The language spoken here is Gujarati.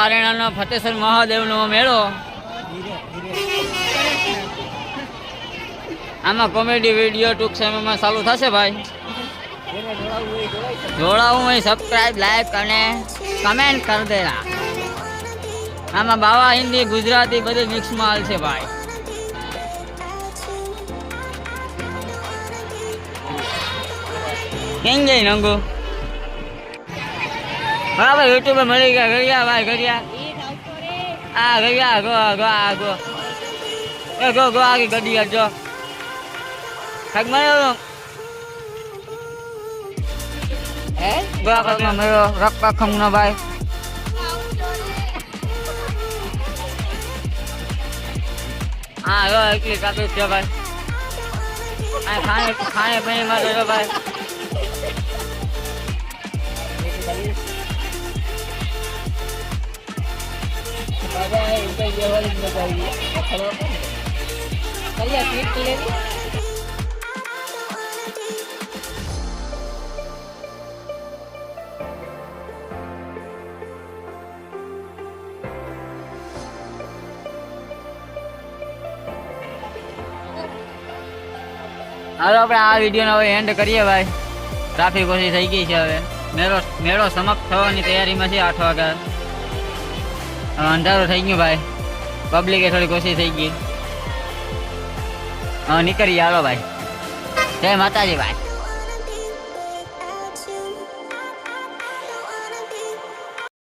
પારેણાનો ફતેશ્વર મહાદેવનો મેળો. આમાં કોમેડી વિડીયો ટૂંક સમયમાં ચાલુ થશે ભાઈ. જોડાવું હોય સબસ્ક્રાઇબ લાઈક અને કમેન્ટ કરી દેના. આમાં બાવા હિન્દી ગુજરાતી બધું મિક્સમાં હાલશે ભાઈ. કેમ ગઈ નંગુ બરાબર યુટ્યુબ મળી ગયા ઘડિયા ભાઈ ઘડિયા. આ ઘડિયા ગો ગો આ ગો એ ગો ગો આગી ઘડિયા જો થાક મળ્યો ગો આગમાં મળ્યો રક્કા ખમનો ભાઈ. હા ગો એકલી કાપી છે ભાઈ. આ ખાણે ખાણે પીને માં ગયો ભાઈ. હાલો આપણે આ વિડીયોનો હવે એન્ડ કરીએ ભાઈ. ટ્રાફિક ઓછી થઈ ગઈ છે હવે. મેળો સમાપ્ત થવાની તૈયારીમાં છે. 8 વાગ્યા અંધારું થઈ ગયું ભાઈ. પબ્લિક થોડીક ઓછી થઈ ગઈ. નીકળીએ હાલો ભાઈ. જય માતાજી ભાઈ.